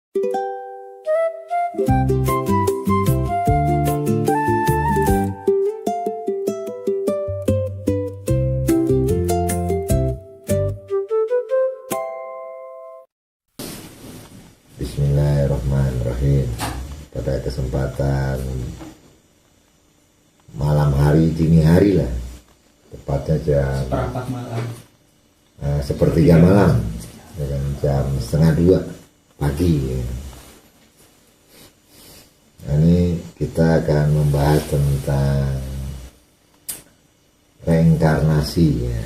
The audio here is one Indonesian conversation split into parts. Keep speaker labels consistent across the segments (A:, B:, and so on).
A: Bismillahirrahmanirrahim. Pada kesempatan malam hari, dini hari lah, tepatnya jam
B: seperempat malam,
A: sepertiga malam, jam 1:30 pagi ya. Nah, ini kita akan membahas tentang reinkarnasi ya.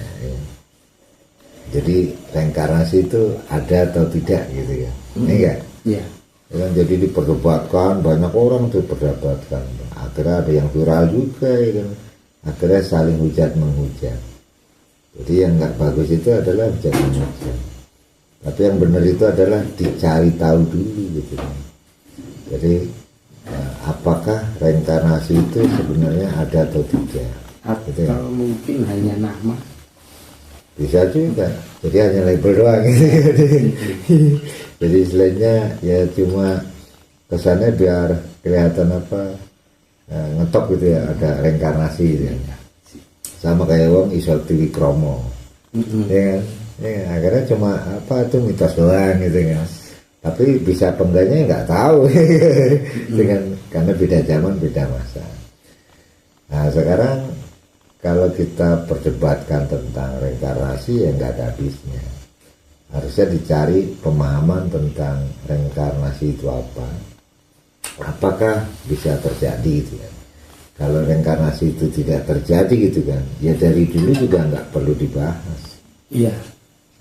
A: Jadi reinkarnasi itu ada atau tidak gitu ya? Ini enggak?
B: Iya.
A: Ya, jadi diperdebatkan, banyak orang diperdebatkan. Akhirnya ada yang viral juga ya kan? Akhirnya saling hujat menghujat. Jadi yang nggak bagus itu adalah hujat menghujat. Tapi yang benar itu adalah dicari tahu dulu gitu kan. Jadi apakah reinkarnasi itu sebenarnya ada atau tidak?
B: Atau
A: Gitu ya?
B: mungkin hanya nama.
A: Bisa juga, jadi hanya label doang gitu. Jadi istilahnya ya cuma kesannya biar kelihatan apa ngetop gitu ya, ada reinkarnasi gitu ya. Sama kayak wong iso Triwikromo, ya kan? Ya, akhirnya cuma apa itu mitos doang gitu kan. Tapi bisa pengganya nggak tahu dengan karena beda zaman beda masa. Nah sekarang kalau kita perdebatkan tentang reinkarnasi ya nggak ada habisnya. Harusnya dicari pemahaman tentang reinkarnasi itu apa. Apakah bisa terjadi gitu kan. Kalau reinkarnasi itu tidak terjadi gitu kan, ya dari dulu juga nggak perlu dibahas.
B: Iya.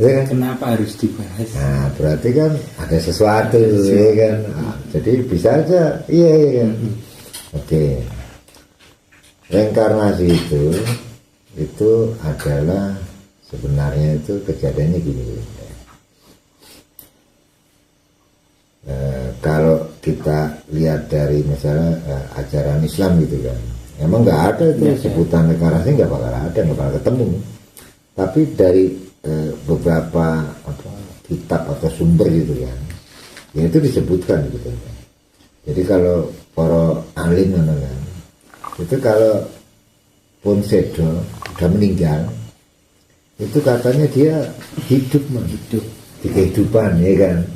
A: Ya kan?
B: Kenapa harus dibahas?
A: Nah berarti kan ada sesuatu ya kan. Nah, jadi bisa aja iya kan. Oke. Reinkarnasi itu adalah sebenarnya itu kejadiannya gini. Kalau kita lihat dari misalnya ajaran Islam gitu kan, emang nggak ada itu sebutan reinkarnasi, nggak bakal ketemu. Tapi dari beberapa kitab atau sumber gitu kan, ya itu disebutkan gitu kan. Jadi kalau para alim kan, itu kalau pun sedo udah meninggal itu katanya dia hidup di kehidupan ya kan,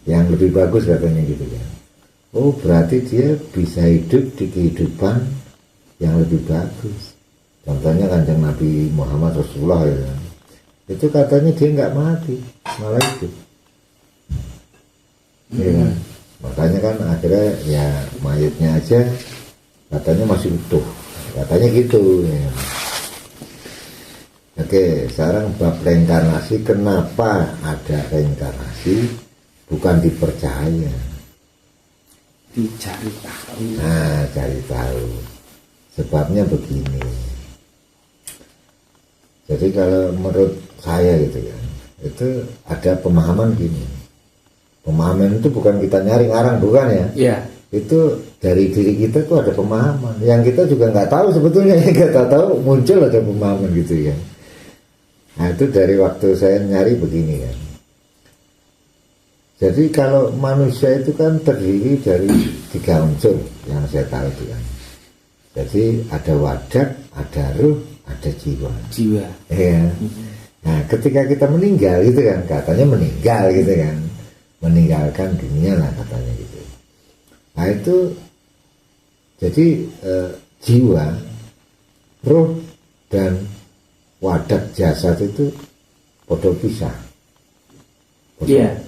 A: yang lebih bagus katanya gitu kan. Oh berarti dia bisa hidup di kehidupan yang lebih bagus. Contohnya Kanjeng Nabi Muhammad Rasulullah ya kan? Itu katanya dia nggak mati malah hidup ya kan? Makanya kan akhirnya ya mayatnya aja katanya masih utuh, katanya gitu ya. Oke, sekarang bab reinkarnasi, kenapa ada reinkarnasi? Bukan dipercaya,
B: Dicari tahu.
A: nah cari tahu. Sebabnya begini, jadi kalau menurut saya gitu ya, itu ada pemahaman gini. Pemahaman itu bukan kita nyari ngarang, bukan ya?
B: Iya.
A: Itu dari diri kita tuh ada pemahaman yang kita juga nggak tahu sebetulnya, kita tahu muncul ada pemahaman gitu ya. Nah itu dari waktu saya nyari begini kan. Jadi kalau manusia itu kan terdiri dari 3 unsur yang saya tahu itu kan. Jadi ada wadah, ada ruh, ada jiwa. Ya. Nah ketika kita meninggal gitu kan, katanya meninggal gitu kan, meninggalkan dunia lah katanya gitu. Nah itu jadi jiwa, roh dan wadah jasad itu podo pisah,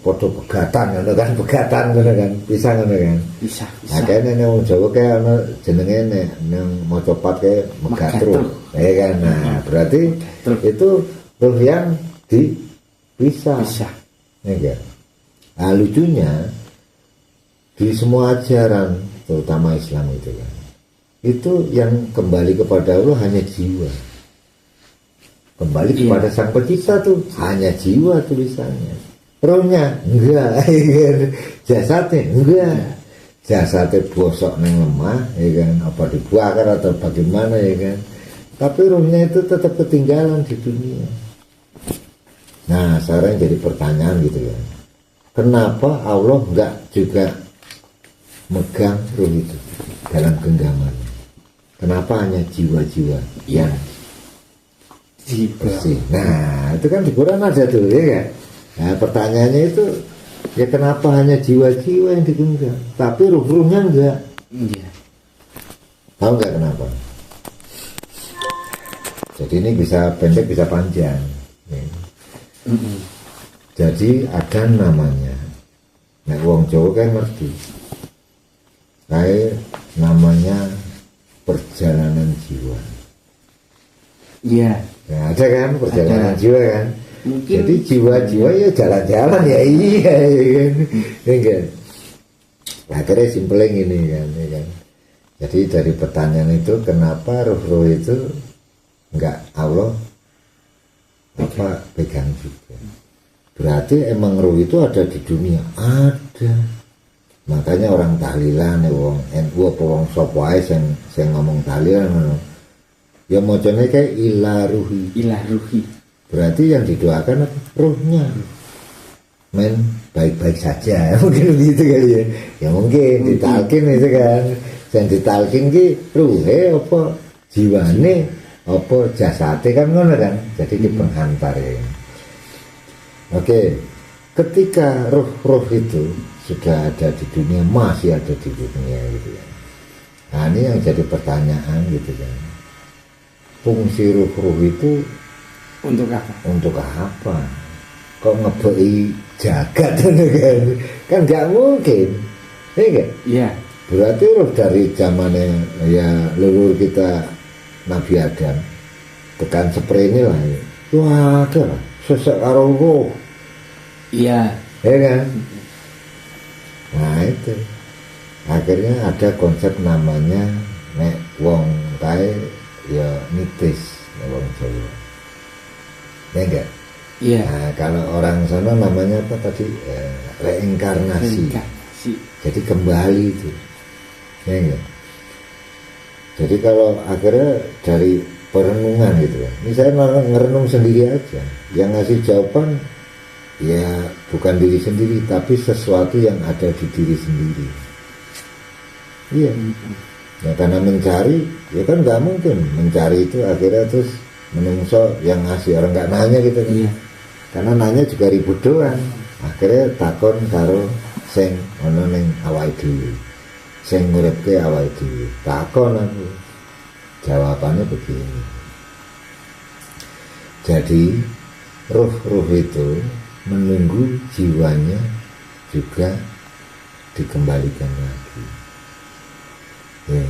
A: podo pegatan kan, pisah kan.
B: Bisa.
A: Nah kayaknya neng Jawa kayak jenenge neng mau copat kayak megatru, ya kan. Nah berarti itu roh yang dipisah, ya kan. Nah lucunya di semua ajaran terutama Islam itu kan, itu yang kembali kepada Allah hanya jiwa, kembali kepada sang pencipta tuh hanya jiwa tulisannya, rohnya enggak, jasadnya enggak, jasadnya bosok neng lemah ya kan, apa dibakar atau bagaimana ya kan, tapi rohnya itu tetap ketinggalan di dunia. Nah sekarang jadi pertanyaan gitu kan, kenapa Allah enggak juga megang ruh itu dalam genggamannya? Kenapa hanya jiwa-jiwa yang bersih? Nah, itu kan di Quran ada tuh, ya kan? Nah, pertanyaannya itu, ya kenapa hanya jiwa-jiwa yang digenggam, tapi ruh-ruhnya enggak?
B: Iya.
A: Tahu nggak kenapa? Jadi ini bisa pendek, bisa panjang. Ya. Jadi ada namanya, nek wong Jawa kan ngerti, kayak namanya perjalanan jiwa.
B: Iya.
A: Nah, ada kan perjalanan
B: Ada.
A: jiwa kan?
B: Mungkin.
A: Jadi jiwa-jiwa ya jalan-jalan ya iya ya kan? Ya kan? Akhirnya simpelnya gini kan, ya kan? Jadi dari pertanyaan itu kenapa roh-roh itu enggak Allah apa pegang juga? Berarti emang roh itu ada di dunia, ada. Makanya orang tahlilan ya wong NU apa wong sapa wae sing ngomong tahlilan ngono. Ya macane kayak ilah ruhi.
B: Ilah ruhi.
A: Berarti yang didoakan apa? Ruhnya. Men baik-baik saja mungkin gitu kali ya. Ya mungkin ditalkin itu kan. Yang ditalkin ki ruhe apa jiwane apa jasate kan ngono kan. Jadi di penghantar ya. Oke, ketika roh-roh itu sudah ada di dunia, masih ada di dunia gitu ya. Nah ini yang jadi pertanyaan gitu kan. Fungsi roh-roh itu
B: Untuk apa?
A: untuk apa? Kok ngebei jagat kan? Kan nggak mungkin, ya nggak?
B: Iya.
A: Berarti roh dari zamannya ya leluhur kita Nabi Adam tekan seperti lah. Wah ada lah, sesek karo roh.
B: Iya.
A: Ya kan? Nah itu akhirnya ada konsep namanya nek wong kae ya mitis ya wong Jawa. Ya enggak?
B: Iya.
A: Nah, kalau orang sana namanya apa tadi? Reinkarnasi.
B: Reinkarnasi.
A: Jadi kembali itu. Ya enggak? Jadi kalau akhirnya dari perenungan gitu ya. Ini saya ngerenung sendiri aja. Yang ngasih jawaban ya bukan diri sendiri tapi sesuatu yang ada di diri sendiri. Iya. Ya karena mencari ya kan nggak mungkin mencari itu akhirnya terus menungso yang ngasih orang nggak nanya gitu kan.
B: Iya.
A: Karena nanya juga ribut doang. Akhirnya takon karo sing ana ning awake dhewe. Sing nguripke awake dhewe. Takon aku. Jawabannya begini. Jadi roh-roh itu menunggu jiwanya juga dikembalikan lagi. Ya.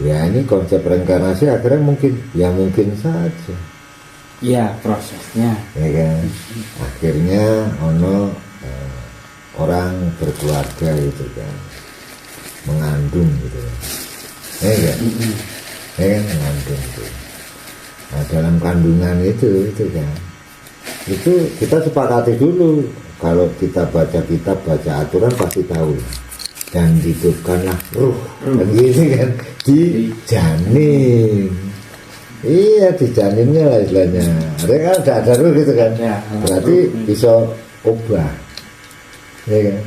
A: Ya ini konsep reinkarnasi akhirnya mungkin saja.
B: Iya, prosesnya.
A: Ya kan. Akhirnya ono orang berkeluarga gitu kan, mengandung gitu ya. Ya kan. Ya kan mengandung itu. Nah dalam kandungan itu kan. Itu kita sepakati dulu. Kalau kita baca kitab, baca aturan pasti tahu. Dan dihidupkanlah ruh kan gitu kan, dijanin. Iya dijaninnya lah istilahnya. Ada ruh gitu kan.
B: Ya,
A: berarti bisa ubah. Ya kan.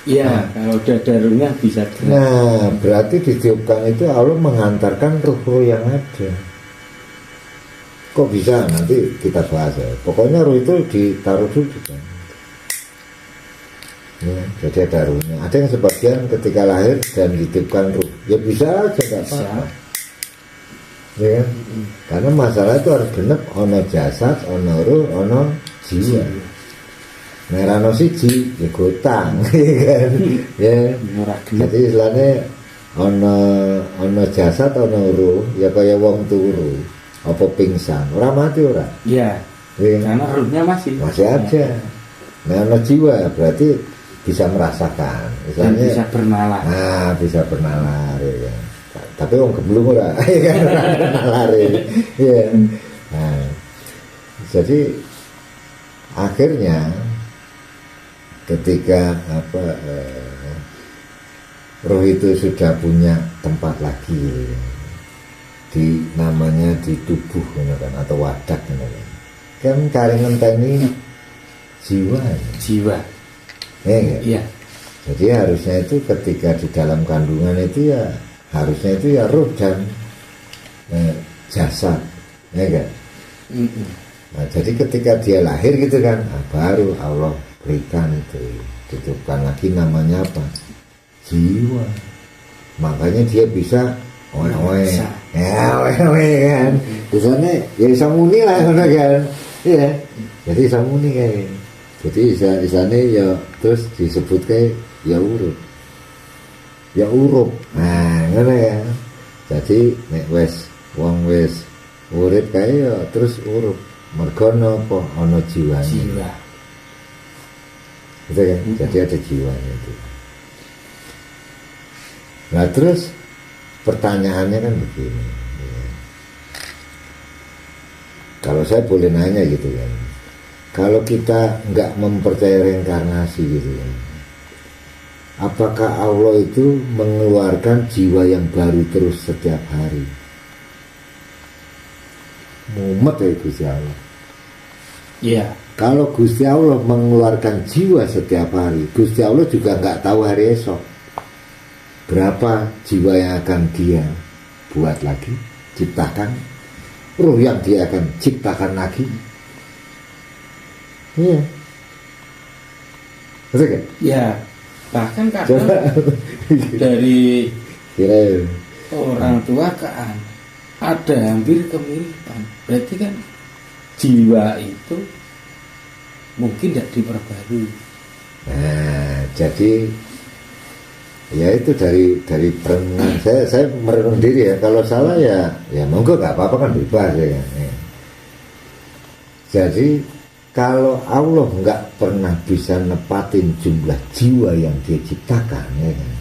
B: Iya, kalau udah ada ruhnya bisa.
A: Nah berarti ditiupkan itu Allah mengantarkan ruh-ruh yang ada. Kok bisa? Nanti kita bahas ya. Pokoknya ruh itu ditaruh dulu kan. Ya, jadi ada ruhnya. Ada yang sebagian ketika lahir dan dititipkan ruh. Ya bisa aja nggak apa-apa. Ya kan? Karena masalah itu harus genep ono jasad, ono ruh, ono jiwa. Merano siji ya gotang, ya kan? Ya. Jadi istilahnya ono jasad, ono ruh, ya kayak wong turu, apa pingsan, orang mati orang.
B: Iya.
A: Ya,
B: Karena ruhnya masih
A: ada. Nah, ono jiwa berarti bisa merasakan, misalnya
B: bisa bernalar.
A: Nah, bisa bernalar ya kan. Tapi wong gemblung ora, ya kan bernalar ya. Nah, jadi akhirnya ketika roh itu sudah punya tempat lagi di namanya di tubuh kan atau wadah kan karing ngenteni jiwa.
B: Jiwa.
A: Ya enggak?
B: Iya.
A: Jadi harusnya itu ketika di dalam kandungan itu ya harusnya itu ya ruh dan jasad, ya enggak? Nah, jadi ketika dia lahir gitu kan, baru Allah berikan itu, ditutupkan lagi namanya apa? Jiwa. Makanya dia bisa owe-owe, ya owe-owe kan. Biasanya ya bisa muni lah kan, iya. Jadi bisa muni kayak. Jadi isane ya terus disebut kayak ya urup. Nah, ngono ya. Jadi nek wong wis urip kae ya terus urup. Mergo napa ana jiwane.
B: Jiwa.
A: Gitu kan? Jadi ada jiwanya itu. Nah, terus pertanyaannya kan begini. Ya. Kalau saya boleh nanya gitu kan. Kalau kita nggak mempercayai reinkarnasi gitu ya, apakah Allah itu mengeluarkan jiwa yang baru terus setiap hari? Mumet ya Gusti Allah.
B: Iya.
A: Kalau Gusti Allah mengeluarkan jiwa setiap hari, Gusti Allah juga nggak tahu hari esok berapa jiwa yang akan dia buat lagi, ciptakan, ruh yang dia akan ciptakan lagi. Iya. Betul kan?
B: Ya, bahkan kadang dari
A: Kira
B: orang tua ke anak ada hampir kemiripan. Berarti kan jiwa itu mungkin tidak diperbarui.
A: nah, jadi ya itu dari perenungan saya merenung diri ya. Kalau salah ya monggo nggak apa-apa kan bebas ya kan. Ya. Jadi kalau Allah nggak pernah bisa nepatin jumlah jiwa yang dia ciptakan, ya kan?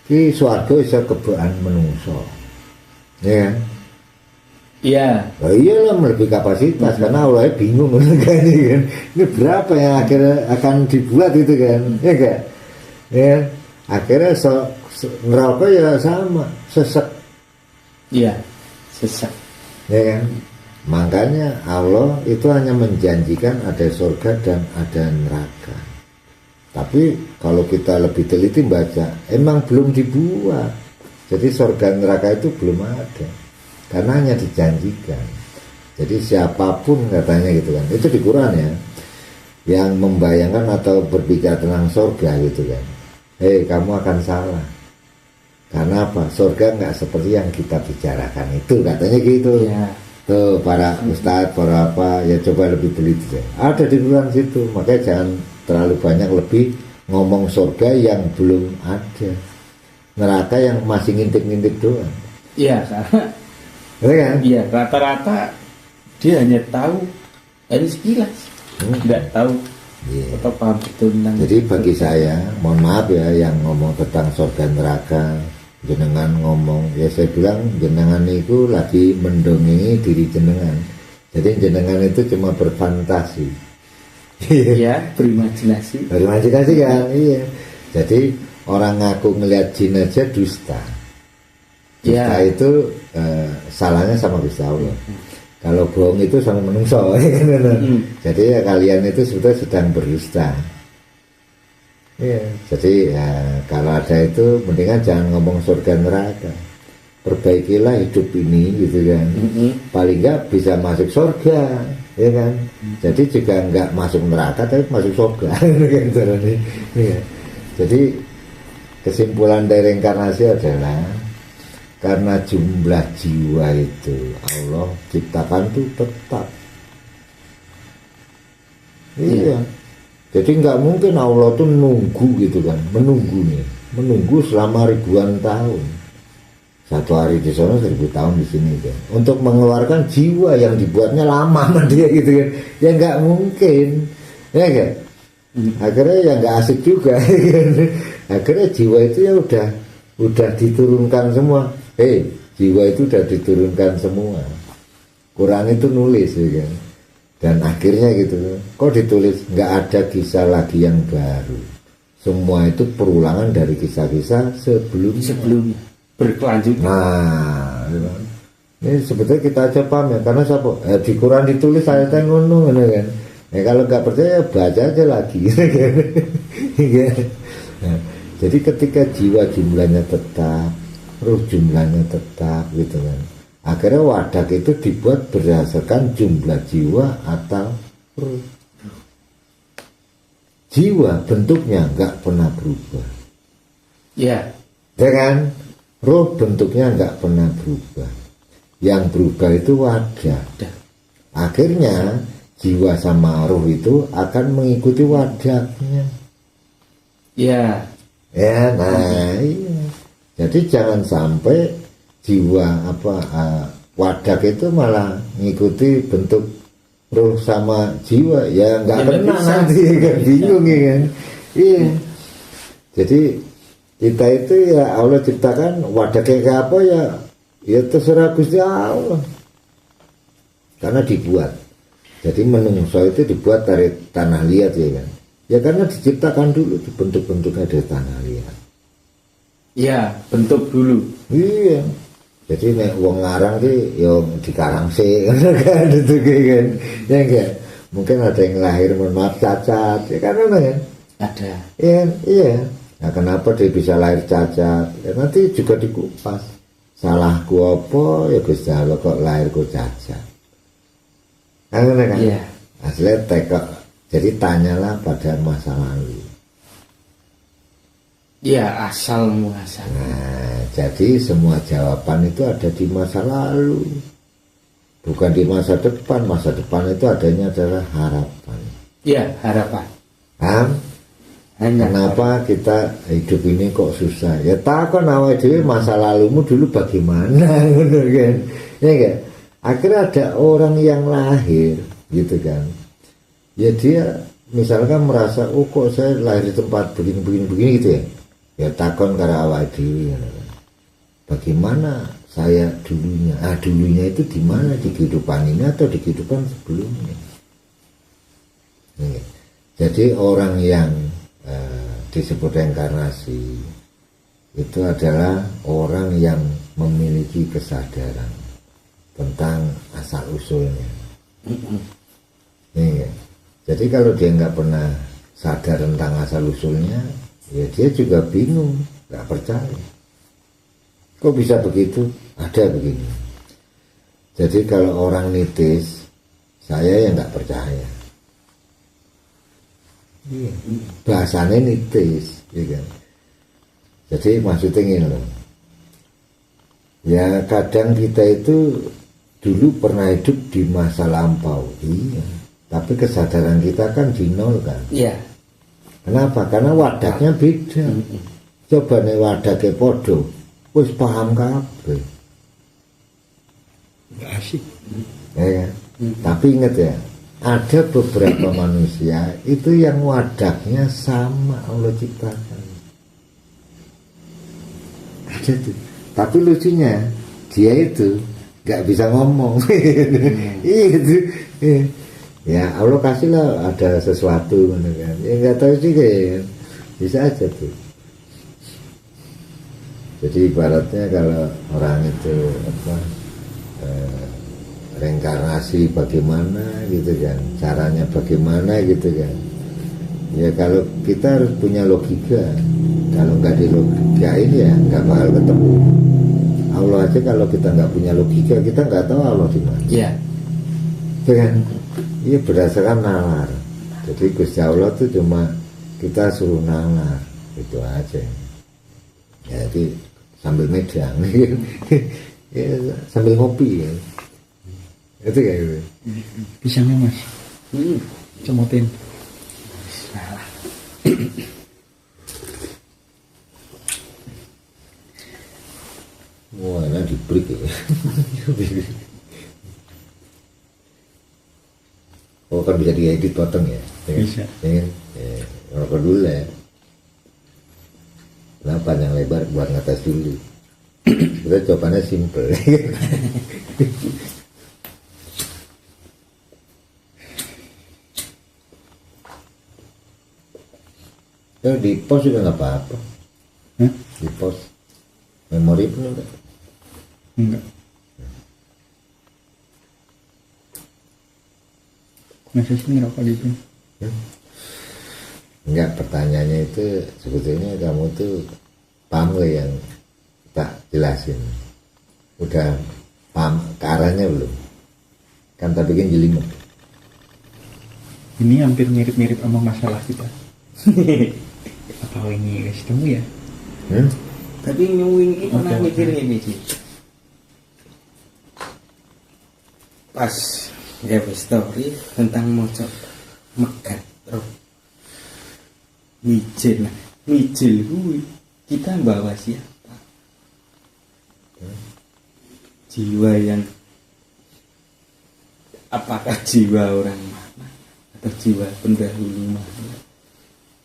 A: Ki swarga iso kebaan menungso, ya kan?
B: Iya.
A: Oh iyalah melebihi kapasitas karena Allah bingung kan, ini berapa yang akhirnya akan dibuat itu kan, ya kan? Ya, akhirnya neraka ya sama sesek,
B: Iya. Sesat.
A: ya kan? Makanya Allah itu hanya menjanjikan ada surga dan ada neraka. Tapi kalau kita lebih teliti baca, emang belum dibuat. Jadi surga neraka itu belum ada, karena hanya dijanjikan. Jadi siapapun katanya gitu kan, itu di Quran ya, yang membayangkan atau berbicara tentang surga gitu kan, kamu akan salah. Karena apa? Surga nggak seperti yang kita bicarakan itu, katanya gitu.
B: Iya.
A: Tuh para ustadz, para apa ya, coba lebih teliti ya. Ada di Quran situ. Makanya jangan terlalu banyak lebih ngomong surga yang belum ada, neraka yang masih ngintip-ngintip doang.
B: Iya, karena
A: Betul kan?
B: iya rata-rata dia hanya tahu dari sekilas, tidak tahu
A: Iya.
B: atau paham betul tentang.
A: Jadi bagi saya, mohon maaf ya, yang ngomong tentang surga neraka, jenengan ngomong, ya saya bilang jenengan itu lagi mendongeng diri jenengan. Jadi jenengan itu cuma berfantasi.
B: Iya, berimajinasi.
A: Berimajinasi kan, iya. Jadi orang ngaku ngelihat jin aja dusta. Dusta
B: Ya.
A: itu salahnya sama Gusti Allah. Kalau bohong itu sama menungso. Jadi ya kalian itu sebetulnya sedang berdusta. Iya, jadi ya, kalau ada itu mendingan jangan ngomong surga neraka. Perbaikilah hidup ini gitu kan. Paling nggak bisa masuk surga, ya kan. Jadi juga nggak masuk neraka tapi masuk surga. Ya. Jadi kesimpulan dari reinkarnasi adalah karena jumlah jiwa itu Allah ciptakan itu tetap. Iya. Jadi nggak mungkin Allah tuh nunggu gitu kan, menunggu selama ribuan tahun. Satu hari di sana 1000 tahun di sini kan, untuk mengeluarkan jiwa yang dibuatnya lama sama dia gitu kan, ya nggak mungkin, ya kan? Akhirnya ya nggak asik juga. Akhirnya jiwa itu ya udah diturunkan semua. Jiwa itu udah diturunkan semua. Quran itu nulis ya kan. Dan akhirnya gitu, kok ditulis nggak ada kisah lagi yang baru. Semua itu perulangan dari kisah-kisah sebelumnya.
B: Berkelanjutan.
A: Nah, ini sebetulnya kita aja paham ya, karena siapa? Di Quran ditulis ayatnya ngono kan. Kalau nggak percaya baca aja lagi. Nah, jadi ketika jiwa jumlahnya tetap, ruh jumlahnya tetap gitu kan. Akhirnya wadah itu dibuat berdasarkan jumlah jiwa atau ruh. Jiwa bentuknya nggak pernah berubah.
B: Ya.
A: Ya kan? Ruh bentuknya nggak pernah berubah. Yang berubah itu wadah. Akhirnya jiwa sama ruh itu akan mengikuti wadahnya.
B: Ya.
A: Ya, nah iya. Jadi jangan sampai jiwa wadah itu malah mengikuti bentuk ruh sama jiwa, ya nggak kena nanti, kan bingung ya kan. Iya. Jadi kita itu ya Allah ciptakan wadah kayak apa ya terserah Gusti Allah. Karena dibuat. Jadi menungso itu dibuat dari tanah liat ya kan. Ya karena diciptakan dulu bentuk-bentuknya dari tanah liat.
B: Ya, bentuk dulu.
A: Iya. Jadi nek wong ngarang ki yo dikarang sih kan itu kan. Ya enggak. Mungkin ada yang lahir maaf cacat, ya kan kan?
B: Ada.
A: Iya. Nah, kenapa dia bisa lahir cacat? Ya nanti juga dikupas. Salahku apa ya Gusti Allah kok lahir kok cacat. Kan kan?
B: Iya.
A: Aslinya tekok. Jadi tanyalah pada masa lalu.
B: Ya, asal muasal.
A: Nah, jadi semua jawaban itu ada di masa lalu, bukan di masa depan. Masa depan itu adanya adalah harapan.
B: Ya, harapan.
A: Kenapa kita hidup ini kok susah? Ya takon awake dhewe masa lalumu dulu bagaimana, bener kan? Ya kan? Akhirnya ada orang yang lahir, gitu kan? Ya dia misalkan merasa, oh kok saya lahir di tempat begini gitu ya? Ya takon karena awak dhewe. Bagaimana saya dulunya? Dulunya itu di mana, di kehidupan ini atau di kehidupan sebelumnya? Nih. Jadi orang yang disebut reinkarnasi itu adalah orang yang memiliki kesadaran tentang asal usulnya. Nih. Jadi kalau dia nggak pernah sadar tentang asal usulnya, ya dia juga bingung, nggak percaya. Kok bisa begitu? Ada begini. Jadi kalau orang nitis, saya yang nggak percaya. Iya. Bahasanya nitis, ya kan? Jadi maksudnya ini loh. Ya kadang kita itu dulu pernah hidup di masa lampau, iya. Tapi kesadaran kita kan di nol kan.
B: Iya.
A: Kenapa? Karena wadahnya beda. Coba nih wadah ke podo, wis paham kabeh.
C: Asik.
A: Ya kan? Tapi ingat ya, ada beberapa manusia itu yang wadahnya sama Allah ciptakan. Ada tuh. Tapi lucunya dia itu nggak bisa ngomong. Itu. Ya Allah kasihlah ada sesuatu kan. Ya nggak tahu sih kan. Bisa aja tuh. Jadi ibaratnya kalau orang itu reinkarnasi bagaimana gitu kan, caranya bagaimana gitu kan. Ya kalau kita harus punya logika. Kalau nggak di logika ini ya nggak bakal ketemu. Allah aja kalau kita nggak punya logika, kita nggak tahu Allah di mana.
B: Iya.
A: Kan? Iya berdasarkan nalar. Jadi Gusti Allah tuh cuma kita suruh nalar, itu aja. Ya, jadi sambil medang, ya, sambil ngopi ya. Itu kayak gitu.
C: Pisangnya mas, comotin.
A: Wah, enak dibrik ya. Oh kan bisa diedit potong ya?
C: Bisa.
A: Ya, ngerokok dulu ya. Nah, panjang lebar buat ngetes dulu. Kita jawabannya simple. Ya di pos juga nggak apa-apa. Di pos memori pun enggak.
C: Enggak. Masa sih ngerokok gitu?
A: Enggak, pertanyaannya itu sebetulnya kamu tuh paham gak yang tak jelasin? Udah paham ke arahnya belum? Kan tak bikin jelimet.
C: Ini hampir mirip-mirip sama masalah kita. Apa ini guys temu ya?
B: Tapi nyuwing ini pernah
C: Oke.
B: mikir ini sih. Pas gawe story tentang mocok megat roh. Mijil, nah, mijil gue kita bawa siapa? Jiwa yang apakah jiwa orang mana atau jiwa pendahulu mana?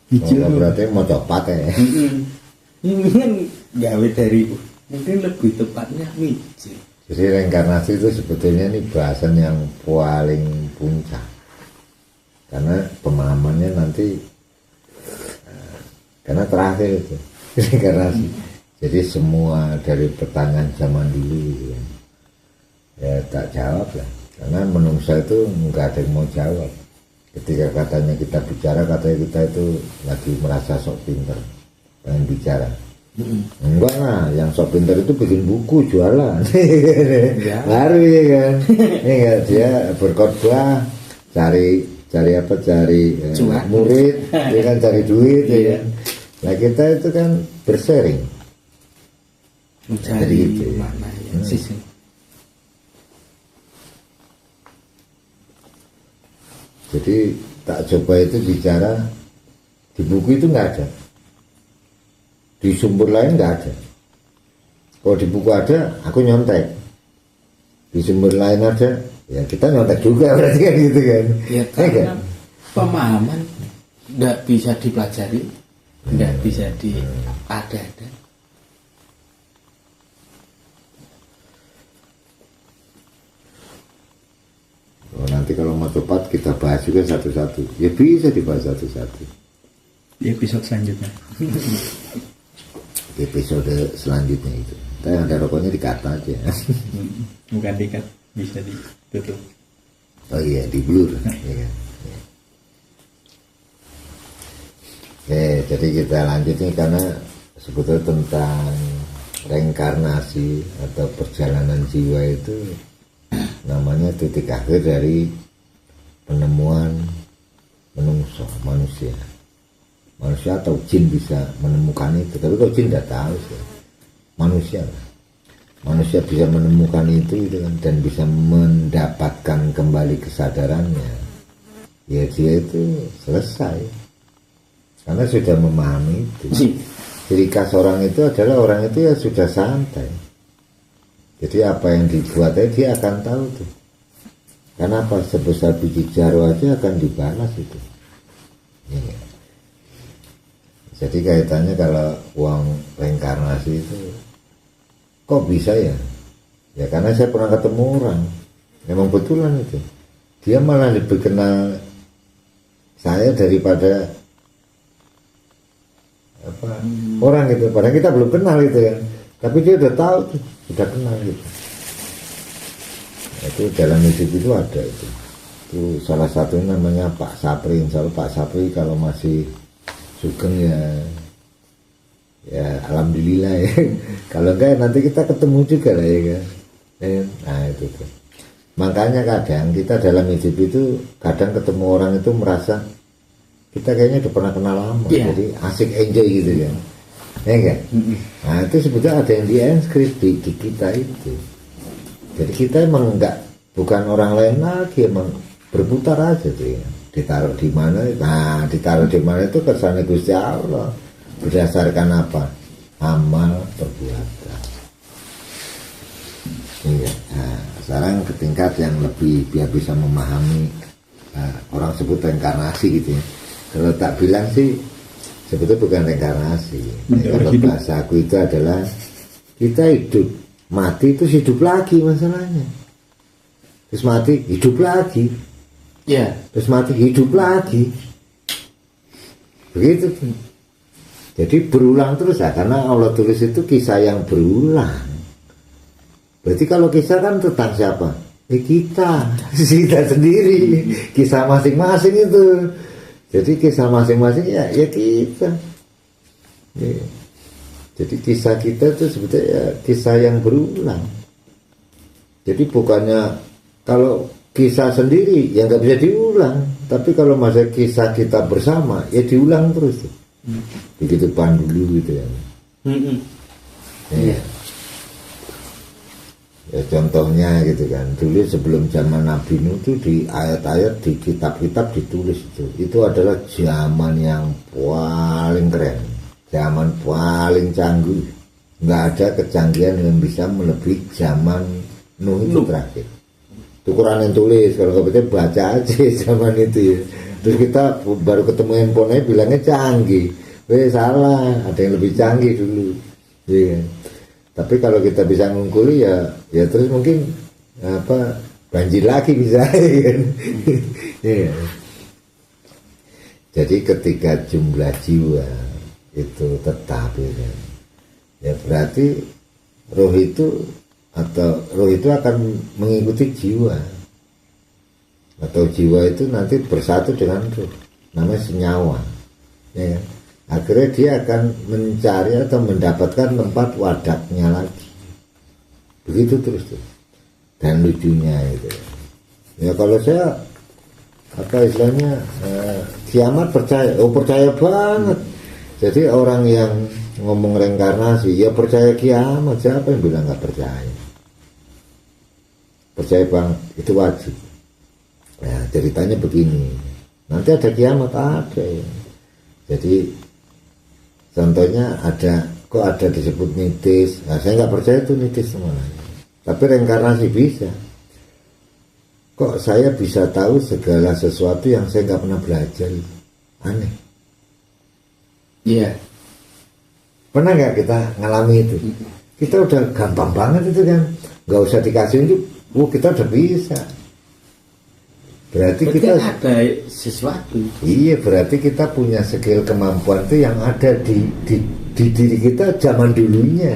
C: Mijil
A: Oh,
C: tuh.
A: berarti mau copat ya.
B: Ini kan gawe dari mungkin lebih tepatnya mijil.
A: Jadi reinkarnasi itu sebetulnya ini bahasan yang paling puncak. Karena pemahamannya nanti karena terakhir itu reinkarnasi. Jadi semua dari pertanyaan zaman dulu gitu kan. Ya tak jawab lah. Karena menungsa itu nggak ada yang mau jawab. Ketika katanya kita bicara, katanya kita itu lagi merasa sok pinter, pengen bicara. Enggak lah, yang sok pinter itu bikin buku jualan.
B: Ya.
A: Baru ya kan. Enggak, dia berkhotbah cari apa, cari
B: Cuan.
A: murid, dia kan cari duit ya kan. Nah kita itu kan bersharing. Jadi
B: Mencari
A: gitu.
B: makna yang sisi.
A: Jadi tak coba itu bicara di buku itu nggak ada, di sumber lain nggak ada. Kalau di buku ada, aku nyontek. Di sumber lain ada, ya kita nyontek juga berarti kan gitu kan.
B: Ya
A: kan?
B: karena pemahaman tidak bisa dipelajari, tidak bisa ada-ada.
A: Oh, nanti kalau mau cepat kita bahas juga satu-satu. Ya bisa dibahas satu-satu.
C: Di episode selanjutnya.
A: Di episode selanjutnya itu. Tapi ada rokoknya dikata aja.
C: Bukan dikat, bisa ditutup.
A: Oh iya, di blur. Ya kan? Ya. Oke, jadi kita lanjut nih karena sebetulnya tentang reinkarnasi atau perjalanan jiwa itu namanya titik akhir dari penemuan manusia atau jin bisa menemukan itu, tapi kalau jin tidak tahu sih, manusia bisa menemukan itu gitu kan, dan bisa mendapatkan kembali kesadarannya, ya dia itu selesai karena sudah memahami itu. Ciri khas orang itu adalah orang itu ya sudah santai. Jadi apa yang dibuatnya dia akan tahu tuh. Karena apa, sebesar biji jaru aja akan dibalas itu. Ini. Jadi kaitannya kalau uang reinkarnasi itu kok bisa ya? Ya karena saya pernah ketemu orang, memang betulan itu. Dia malah lebih kenal saya daripada orang gitu. Padahal kita belum kenal gitu kan. Tapi dia udah tahu tuh, udah kenal gitu. Itu dalam hidup itu ada itu. Itu salah satunya namanya Pak Sapri. Insya Allah Pak Sapri kalau masih sugeng ya alhamdulillah ya. Kalau enggak nanti kita ketemu juga lah ya kan. Nah itu tuh. Makanya kadang kita dalam hidup itu kadang ketemu orang itu merasa kita kayaknya udah pernah kenal lama, jadi asik enjoy gitu kan. Ya enggak? Nah itu sebetulnya ada yang di-enskrip di kita itu. Jadi kita emang enggak, bukan orang lain lagi, emang berputar aja tuh ya. Ditaruh di mana? Nah ditaruh di mana itu kesannya Gusti Allah. Berdasarkan apa? Amal perbuatan. Iya. Nah, sekarang ke tingkat yang lebih biar bisa memahami, orang sebut reinkarnasi gitu ya. Kalau tak bilang sih sebetulnya bukan reinkarnasi. Kalau bahasa aku itu adalah kita hidup, mati itu hidup lagi masalahnya. Terus mati hidup lagi.
B: Ya.
A: Terus mati hidup lagi. Begitu. Jadi berulang terus ya, karena Allah tulis itu kisah yang berulang. Berarti kalau kisah kan tentang siapa? kita sendiri, kisah masing-masing itu. Jadi kisah masing-masing ya kita. Ya. Jadi kisah kita itu sebetulnya ya, kisah yang berulang. Jadi bukannya kalau kisah sendiri ya nggak bisa diulang, tapi kalau masa kisah kita bersama ya diulang terus. Begitu dulu gitu ya. Ya. Ya contohnya gitu kan, dulu sebelum zaman Nabi Nuh itu di ayat-ayat di kitab-kitab ditulis itu adalah zaman yang paling keren, zaman paling canggih, nggak ada kecanggihan yang bisa melebihi zaman Nuh itu terakhir. Itu Quran yang tulis, kalau nggak percaya baca aja zaman itu ya. Terus kita baru ketemu handphone bilangnya canggih, salah, ada yang lebih canggih dulu, ya. Tapi kalau kita bisa ngungkuli ya terus mungkin banjir lagi bisa kan. Ya. Jadi ketika jumlah jiwa itu tetap ya berarti roh itu akan mengikuti jiwa, atau jiwa itu nanti bersatu dengan roh, namanya senyawa, ya. Akhirnya dia akan mencari atau mendapatkan tempat wadaknya lagi, begitu terus tuh. Dan lucunya itu ya, kalau saya istilahnya kiamat percaya banget. Jadi orang yang ngomong reinkarnasi ya percaya kiamat, siapa yang bilang nggak percaya? Percaya banget, itu wajib. Nah ceritanya begini, nanti ada kiamat, ada ya. Jadi contohnya ada disebut nitis. Nah, saya nggak percaya itu nitis semuanya. Tapi reinkarnasi bisa. Kok saya bisa tahu segala sesuatu yang saya nggak pernah belajar? Aneh.
B: Iya.
A: Pernah nggak kita ngalami itu? Kita udah gampang banget itu kan. Nggak usah dikasih itu. Kita udah bisa. Berarti kita
B: ada sesuatu.
A: Iya, berarti kita punya skill kemampuan itu yang ada di diri kita zaman dulunya.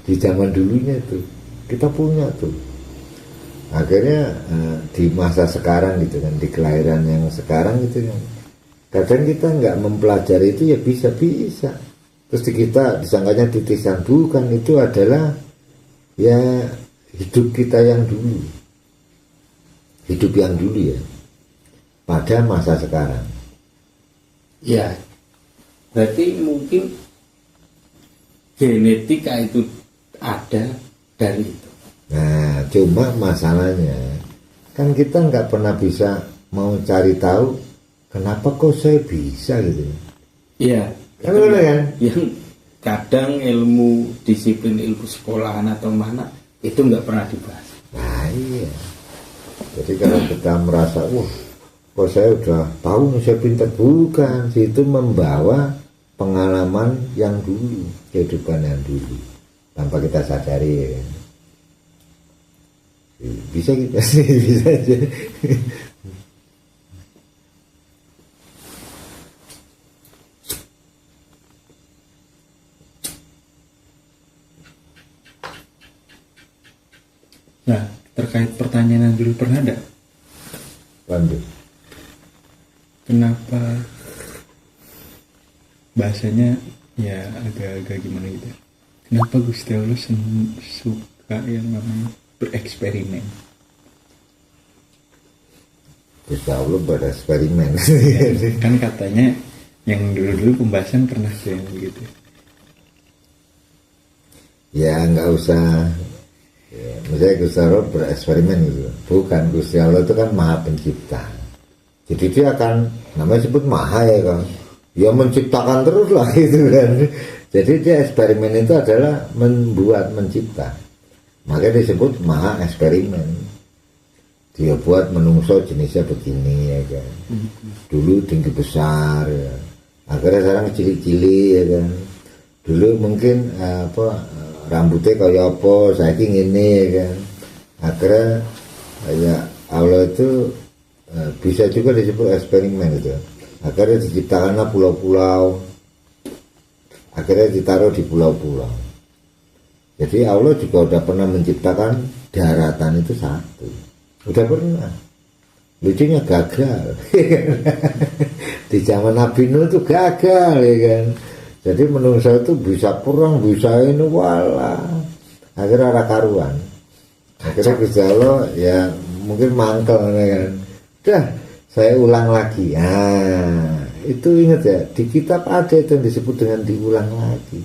A: Di zaman dulunya tuh kita punya tuh. Akhirnya di masa sekarang gitu kan, di kelahiran yang sekarang gitu kan, kadang kita nggak mempelajari itu ya bisa. Terus kita disangkanya titisan, bukan, itu adalah ya hidup kita yang dulu. Hidup yang dulu ya, pada masa sekarang.
B: Ya, berarti mungkin genetika itu ada dari itu.
A: Nah, cuma masalahnya kan kita nggak pernah bisa mau cari tahu kenapa kok saya bisa gitu.
B: Iya.
A: Kan benar kan?
B: Yang kadang ilmu disiplin ilmu sekolahan atau mana itu nggak pernah dibahas.
A: Nah iya. Jadi kalau kita merasa, kok saya udah tahu nih saya pintar, bukan, itu membawa pengalaman yang dulu, kehidupan yang dulu, tanpa kita sadari ya. Bisa kita sih, bisa aja.
C: Nah, terkait pertanyaan yang dulu pernah ada?
A: Lanjut.
C: Kenapa bahasanya ya agak-agak gimana gitu? Kenapa Gusti Allah suka yang namanya bereksperimen?
A: Gusti Allah bereksperimen.
C: Kan katanya yang dulu-dulu pembahasan pernah yang begitu.
A: Ya nggak usah. Ya, misalnya Gusti Allah bereksperimen gitu. Bukan, Gusti Allah itu kan maha pencipta. Jadi dia akan, namanya sebut maha ya kan. Ya menciptakan terus lah gitu kan. Jadi dia eksperimen itu adalah membuat, mencipta. Makanya disebut maha eksperimen. Dia buat menungso jenisnya begini ya kan. Dulu tinggi besar ya. Akhirnya sekarang cilik-cilik ya kan. Dulu mungkin rambutnya kayak apa, saya ingin ini ya kan. Akhirnya ya Allah itu bisa juga disebut eksperimen gitu. Akhirnya diciptakanlah pulau-pulau, akhirnya ditaruh di pulau-pulau. Jadi Allah juga udah pernah menciptakan daratan itu satu. Udah pernah. Lucunya gagal. Di zaman Nabi Nuh itu gagal ya kan. Jadi menungso itu bisa perang, bisa ini wala. Akhirnya ada karuan. Akhirnya Gusti Allah ya mungkin mangkel ya kan. Dah, saya ulang lagi. Nah, itu ingat ya, di kitab ada itu yang disebut dengan diulang lagi.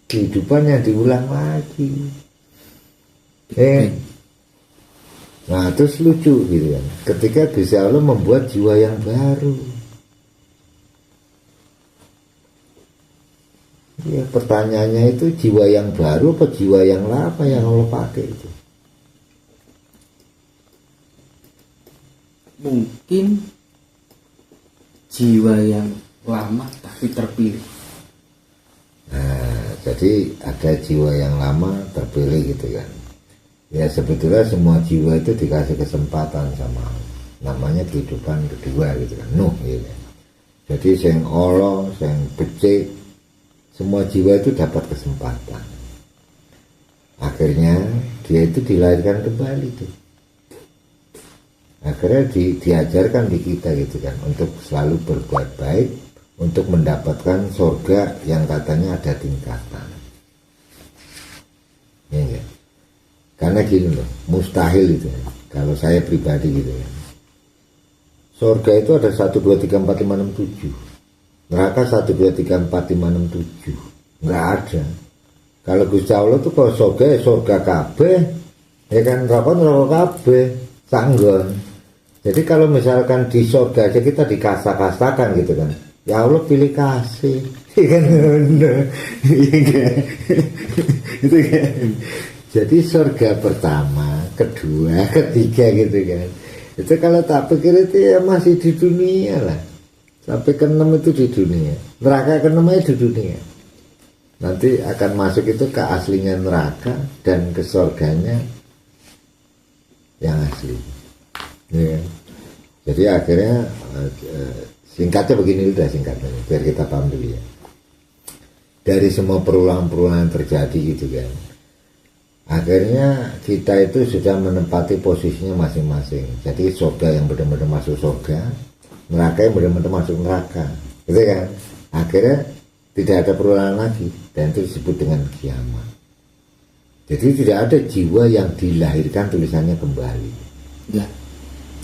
A: Kehidupannya diulang lagi. Nah, terus lucu gitu kan. Ketika Gusti Allah membuat jiwa yang baru. Ya, pertanyaannya itu jiwa yang baru apa jiwa yang lama yang Allah pakai itu?
B: Mungkin jiwa yang lama tapi terpilih.
A: Nah, jadi ada jiwa yang lama terpilih gitu kan. Ya sebetulnya semua jiwa itu dikasih kesempatan sama Allah. Namanya kehidupan kedua gitu kan. Nuh gitu. Jadi sing Allah, sing becik, semua jiwa itu dapat kesempatan. Akhirnya dia itu dilahirkan kembali tuh. Akhirnya diajarkan di kita gitu kan untuk selalu berbuat baik, untuk mendapatkan surga yang katanya ada tingkatan. Ya enggak? Karena gini loh, mustahil itu ya. Kalau saya pribadi gitu ya. Surga itu ada 1, 2, 3, 4, 5, 6, 7. Neraka 1, 2, 3, 4, 5, 6, 7. Nggak ada. Kalau Gusti Allah tuh kalau surga ya surga kabeh, ya kan, neraka kabeh, sanggon. Jadi kalau misalkan di surga aja kita dikasa-kasakan gitu kan, ya Allah pilih kasih, kan, itu kan. Jadi surga pertama, kedua, ketiga gitu kan. Itu kalau tak pikir itu ya masih di dunia lah. Sampai ke-6 itu di dunia. Neraka ke-6 di dunia. Nanti akan masuk itu ke aslinya neraka dan ke surganya yang asli. Ya. Jadi akhirnya singkatnya begini udah singkatnya biar kita paham dulu ya. Dari semua perulangan-perulangan terjadi gitu kan. Akhirnya kita itu sudah menempati posisinya masing-masing. Jadi surga yang benar-benar masuk surga, neraka yang benar-benar masuk neraka, gitu kan? Akhirnya tidak ada perulangan lagi dan itu disebut dengan kiamat. Jadi tidak ada jiwa yang dilahirkan tulisannya kembali.
B: Ya.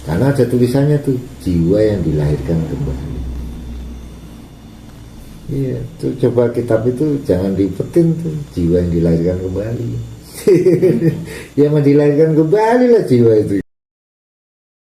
A: Karena ada tulisannya tuh jiwa yang dilahirkan kembali. Iya, tuh coba kitab itu jangan dipetin tuh jiwa yang dilahirkan kembali. Ya mau dilahirkan kembali lah jiwa itu